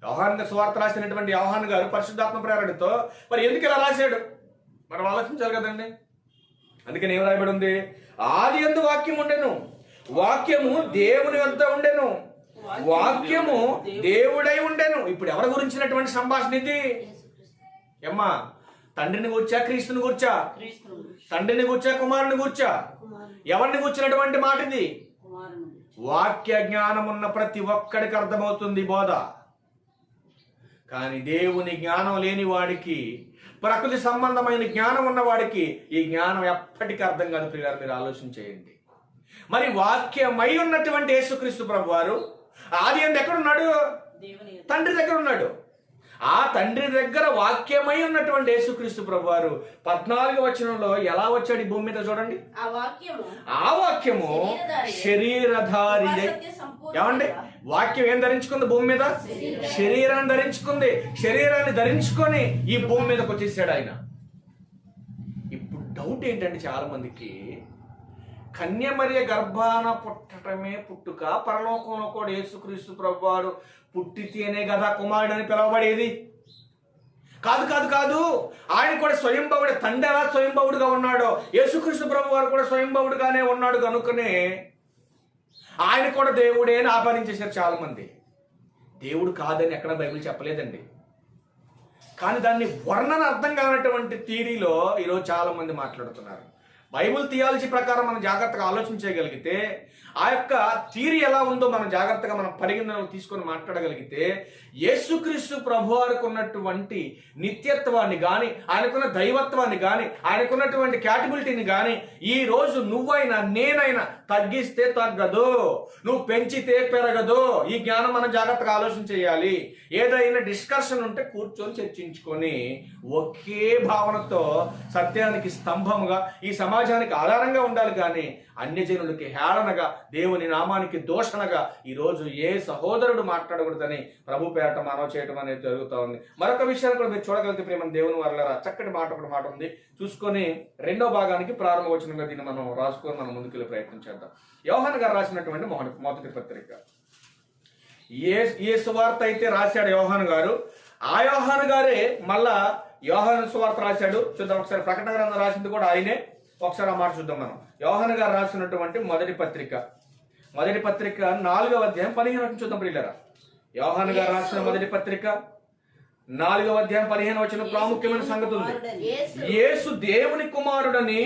యోహాను సువార్త రాసినటువంటి యోహాను గారు పరిశుద్ధాత్మ ప్రేరణతో మరి ఎందుకు ఇలా రాశాడు? మనం ఆలోచించాలి కదండి. అందుకని ఏం రాయబడి ఉంది? ఆది యందు వాక్యం ఉండెను, వాక్యము దేవుని వద్ద ఉండెను, వాక్యము దేవుడై ఉండెను. ఇప్పుడు ఎవరి గురించినటువంటి సంభాషణ ఇది? ఏమ్మా, తండ్రిని కూర్చా, క్రీస్తుని కూర్చా? తండ్రిని కూర్చా, కుమారుని కూర్చా? ఎవరిని కూర్చున్నటువంటి మాట ఇది? వాక్య జ్ఞానం ఉన్న ప్రతి ఒక్కడికి అర్థమవుతుంది బోధ. కానీ దేవుని జ్ఞానం లేని వాడికి, ప్రకృతి సంబంధమైన జ్ఞానం ఉన్నవాడికి ఈ జ్ఞానం ఎప్పటికీ అర్థం కాదు ప్రియులారా. మీరు ఆలోచన చేయండి. మరి వాక్యమై ఉన్నటువంటి యేసుక్రీస్తు ప్రభువారు ఆది యందు ఎక్కడున్నాడు? తండ్రి దగ్గర ఉన్నాడు. ఆ తండ్రి దగ్గర వాక్యమై ఉన్నటువంటి యేసుక్రీస్తు ప్రభువారు 14వ వచనంలో ఎలా వచ్చాడు ఈ భూమి మీద చూడండి. ఆ వాక్యము శరీరధారి. ఏమండి, వాక్యం ఏం ధరించుకుంది భూమి మీద? శరీరాన్ని ధరించుకుంది. శరీరాన్ని ధరించుకొని ఈ భూమి మీదకి వచ్చేసాడు ఆయన. ఇప్పుడు డౌట్ ఏంటంటే చాలా మందికి, కన్యమరియ గర్భాన పుట్టడమే పుట్టుక, పరలోకంలో కూడా యేసుక్రీస్తు ప్రభువారు పుట్టితేనే కదా కుమారుడు అని పిలవబడేది? కాదు కాదు కాదు, ఆయన కూడా స్వయంభవుడే. తండ్రి ఎలా స్వయంభవుడుగా ఉన్నాడో యేసుక్రీస్తు ప్రభువారు కూడా స్వయంభవుడుగానే ఉన్నాడు. కనుకనే ఆయన కూడా దేవుడే అని ఆపాదించేశారు చాలా మంది. దేవుడు కాదని ఎక్కడ బైబిల్ చెప్పలేదండి. కానీ దాన్ని వర్ణన అర్థం కానటువంటి థియరీలో ఈరోజు చాలా మంది మాట్లాడుతున్నారు. బైబిల్ థియాలజీ ప్రకారం మనం జాగ్రత్తగా ఆలోచించగలిగితే, ఆ యొక్క థియరీ ఎలా ఉందో మనం జాగ్రత్తగా మనం పరిగణనలోకి తీసుకొని మాట్లాడగలిగితే, యేసుక్రీస్తు ప్రభువారికి ఉన్నటువంటి నిత్యత్వాన్ని కానీ, ఆయనకున్న దైవత్వాన్ని కానీ, ఆయనకున్నటువంటి క్యాపబిలిటీని కానీ ఈ రోజు నువ్వైనా నేనైనా తగ్గిస్తే తగ్గదు, నువ్వు పెంచితే పెరగదు. ఈ జ్ఞానం మనం జాగ్రత్తగా ఆలోచన చేయాలి. ఏదైనా డిస్కషన్ ఉంటే కూర్చొని చర్చించుకొని ఒకే భావనతో సత్యానికి స్తంభముగా, ఈ సమాజానికి ఆధారంగా ఉండాలి. కానీ అన్యజనులకి హేళనగా, దేవుని నామానికి దోషణగా ఈరోజు ఏ సహోదరుడు మాట్లాడకూడదని ప్రభు పేరట మనవ చేయటం అనేది జరుగుతూ ఉంది. మరొక విషయాన్ని కూడా మీరు చూడగలిగితే ప్రేమ దేవుని వారలారా, చక్కటి ఒక మాట ఉంది, చూసుకొని రెండో భాగానికి ప్రారంభ వచనంగా దీన్ని మనం రాసుకొని మనం ముందుకెళ్ళి ప్రయత్నం చేద్దాం. యోహాను గారు రాసినటువంటి మొదటి పత్రిక, ఏ సువార్త అయితే రాశాడు యోహాను గారు, ఆ యోహాను గారే మళ్ళా యోహాను సువార్త రాశాడు. చూద్దాం ఒకసారి. ప్రకటన గ్రంథం రాసింది కూడా ఆయనే. ఒకసారి ఆ మాట చూద్దాం మనం. యోహాను గారు రాసినటువంటి మొదటి పత్రిక 4వ అధ్యాయం 15 చూద్దాం ప్రియులారా. యోహాను గారు రాసిన మొదటి పత్రిక 4వ అధ్యాయం 15 వచనం ప్రాముఖ్యమైన సంగతి ఉంది. యేసు దేవుని కుమారుడని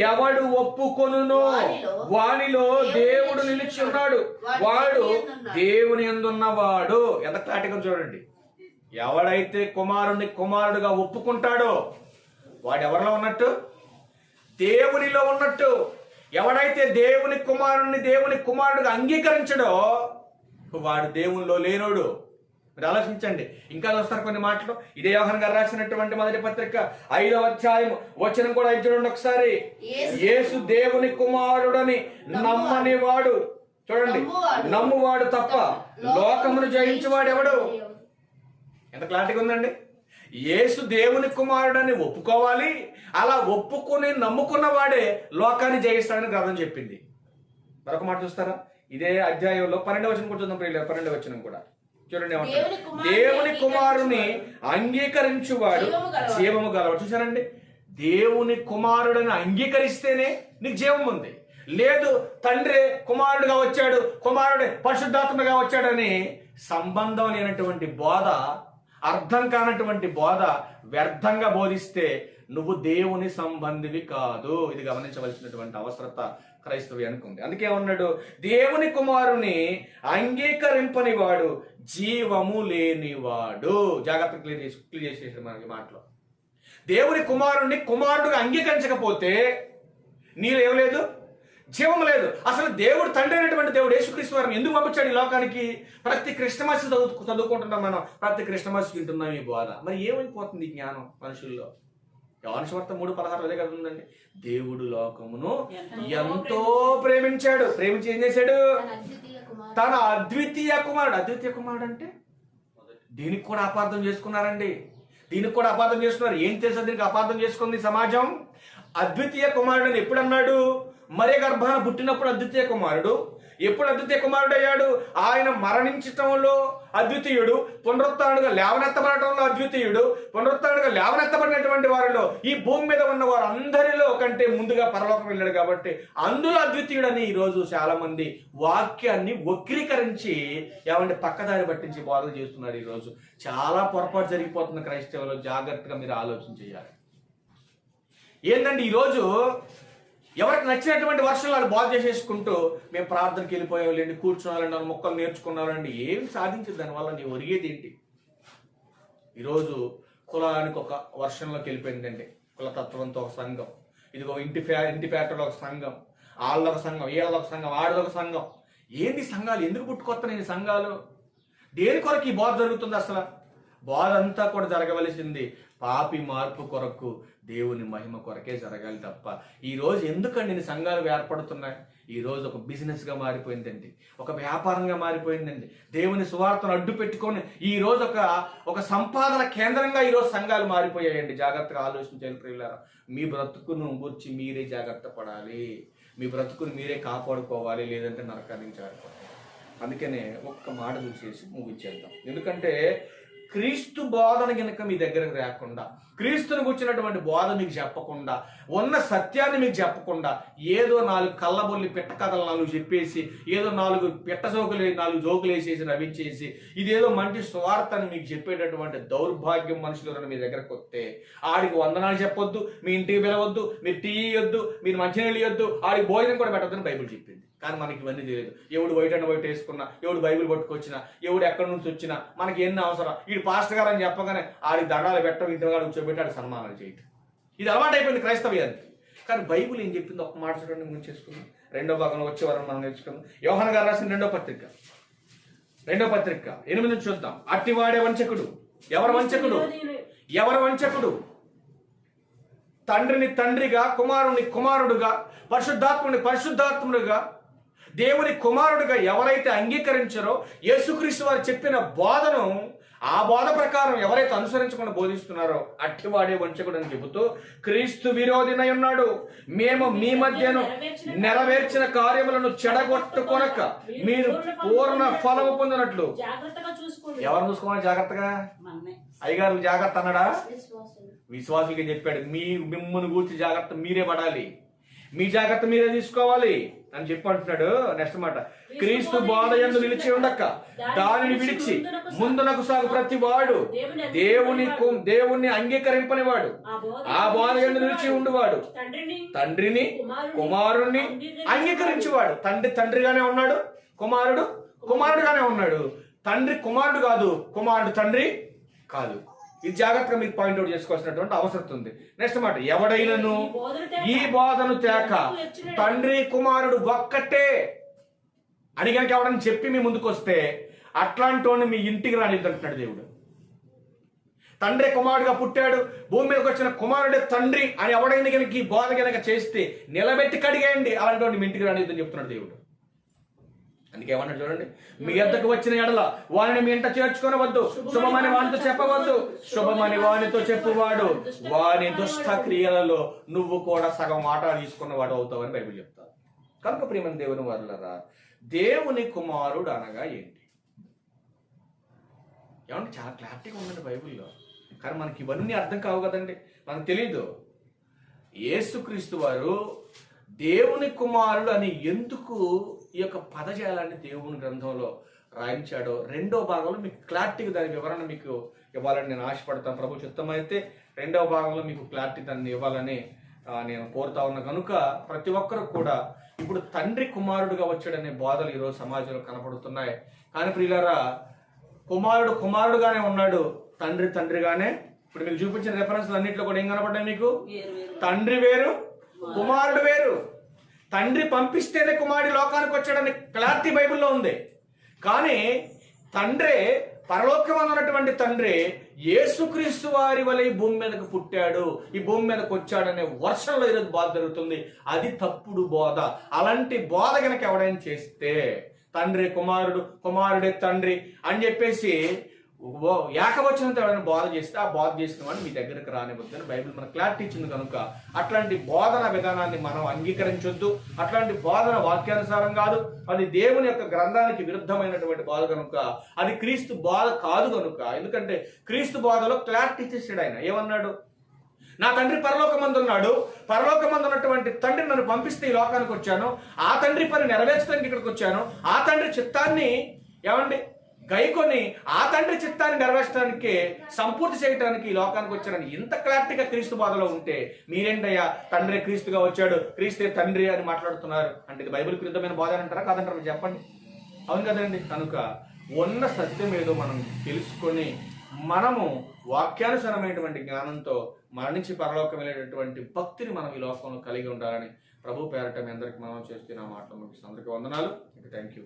ఎవడు ఒప్పుకొనునో వానిలో దేవుడు నిలిచి ఉన్నాడు, వాడు దేవుని యందున్నవాడు. ఎంత క్లారిటీగా చూడండి. ఎవడైతే కుమారుడుగా ఒప్పుకుంటాడో వాడు ఎవరిలో ఉన్నట్టు? దేవునిలో ఉన్నట్టు. ఎవడైతే దేవుని కుమారుడుగా అంగీకరించడో వాడు దేవునిలో లేనోడు. మీరు ఆలోచించండి. ఇంకా వస్తారు కొన్ని మాటలు. ఇదే యోహాను గారు రాసినటువంటి మొదటి పత్రిక 5వ అధ్యాయం వచనం కూడా చూడండి ఒకసారి. యేసు దేవుని కుమారుడని నమ్మని వాడు, చూడండి, నమ్మువాడు తప్ప లోకమును జయించేవాడు ఎవడు? ఎంత క్లారిటీగా ఉందండి. యేసు దేవుని కుమారుడని ఒప్పుకోవాలి. అలా ఒప్పుకొని నమ్ముకున్న వాడే లోకాన్ని జయిస్తాడని గ్రంథం చెప్పింది. మరొక మాట చూస్తారా? ఇదే అధ్యాయంలో 12వ వచనం కూడా చూద్దాం. 12వ వచనం కూడా చూడండి. దేవుని కుమారుని అంగీకరించువాడు జీవము గలవాడు. చూసారండి, దేవుని కుమారుడిని అంగీకరిస్తేనే నీకు జీవం ఉంది. లేదు తండ్రి కుమారుడుగా వచ్చాడు, కుమారుడే పరిశుద్ధాత్మగా వచ్చాడని సంబంధం లేనటువంటి బోధ, అర్థం కానటువంటి బోధ వ్యర్థంగా బోధిస్తే నువ్వు దేవుని సంబంధివి కాదు. ఇది గమనించవలసినటువంటి అవసరత క్రైస్తవ్యానికి ఉంది. అందుకే ఉన్నాడు, దేవుని కుమారుని అంగీకరింపని వాడు జీవము లేనివాడు. జాగ్రత్త క్లియర్ చేసేసాడు మనకి మాటలో. దేవుని కుమారుడుగా అంగీకరించకపోతే నీలో ఏం లేదు? జీవం లేదు. అసలు దేవుడు తండ్రి అయినటువంటి దేవుడు యేసుక్రీస్తు వారిని ఎందుకు పంపించాడు ఈ లోకానికి? ప్రతి క్రిస్టమస్ చదువుకుంటున్నాం మనం, ప్రతి క్రిస్టమస్ వింటున్నాం ఈ బోధ. మరి ఏమైపోతుంది ఈ జ్ఞానం మనుషుల్లో? యోహాను సువార్త 3:16 అదే కదా ఉందండి. దేవుడు లోకమును ఎంతో ప్రేమించాడు. ప్రేమించి ఏం చేశాడు? తన అద్వితీయ కుమారుడు. అద్వితీయ కుమారుడు అంటే దీనికి కూడా అపార్థం చేసుకున్నారండి. దీనికి కూడా అపార్థం చేసుకున్నారు. ఏం తెలుసా దీనికి అపార్థం చేసుకుంది సమాజం? అద్వితీయ కుమారుడు అని ఎప్పుడు అన్నాడు? మరే గర్భాన పుట్టినప్పుడు అద్వితీయ కుమారుడు. ఎప్పుడు అద్వితీయ కుమారుడు అయ్యాడు? ఆయన మరణించటంలో అద్వితీయుడు, పునరుత్థానుడుగా లేవనెత్తబడటంలో అద్వితీయుడు. పునరుత్థానుడుగా లేవనెత్తబడినటువంటి వారిలో, ఈ భూమి మీద ఉన్న వారు అందరిలో కంటే ముందుగా పరలోకం వెళ్ళాడు కాబట్టి అందులో అద్వితీయుడని ఈరోజు చాలా మంది వాక్యాన్ని వక్రీకరించి ఏమంటే పక్కదారి పట్టించి బోధలు చేస్తున్నారు. ఈరోజు చాలా పొరపాటు జరిగిపోతున్న క్రైస్తవులు. జాగ్రత్తగా మీరు ఆలోచన చేయాలి. ఏంటంటే ఈరోజు ఎవరికి నచ్చినటువంటి వర్షాలు వాళ్ళు బాగు చేసేసుకుంటూ మేము ప్రార్థనకి వెళ్ళిపోయాలండి, కూర్చున్నాలండి, మొక్కలు నేర్చుకున్నారండి. ఏమి సాధించింది దానివల్ల? నీ ఒరిగేది ఏంటి? ఈరోజు కులానికి ఒక వర్షంలోకి వెళ్ళిపోయిందండి. కులతత్వంతో ఒక సంఘం, ఇదిగో ఇంటి పేటలో ఒక సంఘం, వాళ్ళొక సంఘం, వీళ్ళొక సంఘం, ఆడదొక సంఘం. ఏంటి సంఘాలు? ఎందుకు పుట్టుకొస్తున్నాయి సంఘాలు? దేని కొరకు ఈ బోధ జరుగుతుంది? అసలు బోధ అంతా కూడా జరగవలసింది పాపి మార్పు కొరకు, దేవుని మహిమ కొరకే జరగాలి తప్ప ఈరోజు ఎందుకండి ఇన్ని సంఘాలు ఏర్పడుతున్నాయి? ఈరోజు ఒక బిజినెస్గా మారిపోయిందండి, ఒక వ్యాపారంగా మారిపోయిందండి. దేవుని సువార్తను అడ్డు పెట్టుకొని ఈరోజు ఒక సంపాదన కేంద్రంగా ఈరోజు సంఘాలు మారిపోయాయండి. జాగ్రత్తగా ఆలోచించాలి ప్రియులారా. మీ బ్రతుకును గురించి మీరే జాగ్రత్త పడాలి. మీ బ్రతుకును మీరే కాపాడుకోవాలి, లేదంటే నరకానికి జారిపోవాలి. అందుకనే ఒక్క మాట చూసేసి ముగించేద్దాం. ఎందుకంటే క్రీస్తు బోధన గనుక మీ దగ్గరకు రాకుండా, క్రీస్తుని కూర్చున్నటువంటి బోధ మీకు చెప్పకుండా, ఉన్న సత్యాన్ని మీకు చెప్పకుండా, ఏదో 4 కళ్ళబొల్లి పెట్ట కథలు 4 చెప్పేసి, ఏదో 4 జోకులు వేసేసి నవ్వించేసి, ఇదేదో మంచి స్వార్థాన్ని మీకు చెప్పేటటువంటి దౌర్భాగ్యం మనుషులు మీ దగ్గరకు వస్తే, ఆడికి వందనాలు చెప్పొద్దు, మీ ఇంటికి పిలవద్దు, మీరు టీ ఇవ్వద్దు, మీరు మంచినీళ్ళు ఇవ్వద్దు, ఆడికి భోజనం కూడా పెట్టొద్దని బైబిల్ చెప్పింది. కానీ మనకి ఇవన్నీ తెలియదు. ఎవడు వైట్ వేసుకున్నా, ఎవడు బైబిల్ పట్టుకొచ్చినా, ఎవడు ఎక్కడి నుంచి వచ్చినా మనకి ఎన్ని అవసరం. వీడు పాస్టర్ గారు అని చెప్పగానే ఆడికి దండాలు పెట్టడం, ఇంటి గారు కూర్చోబెట్టి ఆడి సన్మానాలు చేయటం, ఇది అలవాటు అయిపోయింది క్రైస్తవ్యానికి. కానీ బైబిల్ ఏం చెప్పింది ఒక్క మాట చూడండి, ముంచేసుకుందాం. 2వ భాగంలో వచ్చే వారం మనం నేర్చుకుందాం. యోహాను గారు రాసిన 2వ పత్రిక 8 నుంచి చూద్దాం. అట్టివాడే వంచకుడు. ఎవరు వంచకుడు? తండ్రిని తండ్రిగా, కుమారుని కుమారుడుగా, పరిశుద్ధాత్ముడిగా, దేవుని కుమారుడిగా ఎవరైతే అంగీకరించారో, యేసుక్రీస్తు వారు చెప్పిన బోధను, ఆ బోధ ప్రకారం ఎవరైతే అనుసరించకుండా బోధిస్తున్నారో అట్టివాడే వంచకుడు అని చెబుతూ, క్రీస్తు విరోధినై ఉన్నాడు, మేము మీ మధ్యను నెరవేర్చిన కార్యములను చెడగొట్టుకొనక మీరు పూర్ణ ఫలము పొందినట్లు. ఎవరు చూసుకోవాలి జాగ్రత్తగా? అయ్యగారు జాగ్రత్త అన్నాడా? విశ్వాసులకి చెప్పాడు, మిమ్మల్ని గూర్చి జాగ్రత్త మీరే పడాలి, మీ జాగ్రత్త మీరే తీసుకోవాలి అని చెప్పి అంటున్నాడు. నెక్స్ట్ మాట, క్రీస్తు బోధ యందు నిలిచి ఉండక దానిని విడిచి ముందునకు సాగు ప్రతి వాడు దేవుని అంగీకరింపనివాడు, ఆ బోధ యందు నిలిచి ఉండువాడు తండ్రిని కుమారుణ్ణి అంగీకరించేవాడు. తండ్రిగానే ఉన్నాడు, కుమారుడుగానే ఉన్నాడు. తండ్రి కుమారుడు కాదు, కుమారుడు తండ్రి కాదు. ఇది జాగ్రత్తగా మీకు పాయింట్అవుట్ చేసుకోవాల్సినటువంటి అవసరం ఉంది. నెక్స్ట్ మాట, ఎవడైనను ఈ బోధను తేక తండ్రి కుమారుడు ఒక్కటే అని కనుక ఎవడని చెప్పి మీ ముందుకు వస్తే, అట్లాంటి వాడిని మీ ఇంటికి రానిద్దంటున్నాడు దేవుడు. తండ్రి కుమారుడుగా పుట్టాడు, భూమి మీదకి వచ్చిన కుమారుడే తండ్రి అని ఎవడైనా కనుక ఈ బోధ కనుక చేస్తే నిలబెట్టి కడిగేయండి, అలాంటి వాడిని మీ ఇంటికి రానిద్దని చెప్తున్నాడు దేవుడు. అందుకే ఏమన్నాడు చూడండి, మీ యొద్దకు వచ్చిన ఎడల వారిని మీ ఇంట చేర్చుకొనవద్దు, శుభమని వానితో చెప్పవద్దు, శుభమని వానితో చెప్పువాడు వాని దుష్ట క్రియలలో నువ్వు కూడా సగం వాటా తీసుకున్నవాడు అవుతావని బైబిల్ చెప్తారు. కనుక ప్రియమైన దేవుని వారులారా, దేవుని కుమారుడు అనగా ఏంటి? ఏమంటే చాలా క్లారిటీగా ఉందండి బైబిల్లో. కానీ మనకి ఇవన్నీ అర్థం కావు కదండి, మనకు తెలీదు. యేసుక్రీస్తు వారు దేవుని కుమారుడు అని ఎందుకు ఈ యొక్క పదజాలాన్ని దేవుని గ్రంథంలో రాయించాడో 2వ భాగంలో మీకు క్లారిటీగా దాని వివరణ మీకు ఇవ్వాలని నేను ఆశపడతాను. ప్రభు చిత్తమైతే 2వ భాగంలో మీకు క్లారిటీ దాన్ని ఇవ్వాలని నేను కోరుతా ఉన్నా. కనుక ప్రతి ఒక్కరు కూడా ఇప్పుడు తండ్రి కుమారుడుగా వచ్చాడనే బోధలు ఈరోజు సమాజంలో కనపడుతున్నాయి. కానీ ప్రియులారా, కుమారుడుగానే ఉన్నాడు, తండ్రిగానే. ఇప్పుడు మీకు చూపించిన రెఫరెన్స్లు అన్నింటిలో కూడా ఏం కనపడ్డాయి మీకు? తండ్రి వేరు, కుమారుడు వేరు. తండ్రి పంపిస్తేనే కుమారుడు లోకానికి వచ్చాడని క్లారిటీ బైబిల్లో ఉంది. కానీ తండ్రి, పరలోకమందు ఉన్నటువంటి తండ్రి యేసుక్రీస్తు వారి వలె ఈ భూమి మీదకు పుట్టాడు, ఈ భూమి మీదకు వచ్చాడనే వర్షంలో ఈరోజు బోధ జరుగుతుంది. అది తప్పుడు బోధ. అలాంటి బోధ కనుక ఎవడైనా చేస్తే, తండ్రి కుమారుడు, కుమారుడే తండ్రి అని చెప్పేసి ఏకవచనంతో ఎవరైనా బోధ చేస్తే, ఆ బోధ చేసిన వాడిని మీ దగ్గరకు రానివద్దని బైబిల్ మనకు క్లారిటీ ఇచ్చింది. కనుక అట్లాంటి బోధన విధానాన్ని మనం అంగీకరించొద్దు. అట్లాంటి బోధన వాక్యానుసారం కాదు, అది దేవుని యొక్క గ్రంథానికి విరుద్ధమైనటువంటి బోధ కనుక అది క్రీస్తు బోధ కాదు. కనుక ఎందుకంటే క్రీస్తు బోధలో క్లారిటీ ఇచ్చేసాడు. ఆయన ఏమన్నాడు? నా తండ్రి పరలోకమందు ఉన్నాడు, పరలోకమందు ఉన్నటువంటి తండ్రి నన్ను పంపిస్తే ఈ లోకానికి వచ్చాను, ఆ తండ్రి పని నెరవేర్చడానికి ఇక్కడికి వచ్చాను, ఆ తండ్రి చిత్తాన్ని గైకొని ఆ తండ్రి చిత్తాన్ని నెరవేర్చడానికి, సంపూర్తి చేయడానికి ఈ లోకానికి వచ్చారని ఇంత క్లారిటీగా క్రీస్తు బోధలో ఉంటే, మీరేంటయ్యా తండ్రి క్రీస్తుగా వచ్చాడు, క్రీస్తే తండ్రి అని మాట్లాడుతున్నారు అంటే ఇది బైబిల్ విరుద్ధమైన బోధ అంటారా కాదంటారా? చెప్పండి. అవును కదండి. కనుక ఉన్న సత్యం ఏదో మనం తెలుసుకొని మనము వాక్యానుసారమైనటువంటి జ్ఞానంతో మరణించి పరలోకం వెళ్ళేటటువంటి భక్తిని మనం ఈ లోకంలో కలిగి ఉండాలని ప్రభు పేరట మీ అందరికి మనం చేస్తున్న మాటలు ముగిస్తాం. అందరికీ వందనాలు. Thank you.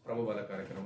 ప్రభు బల కార్యక్రమం.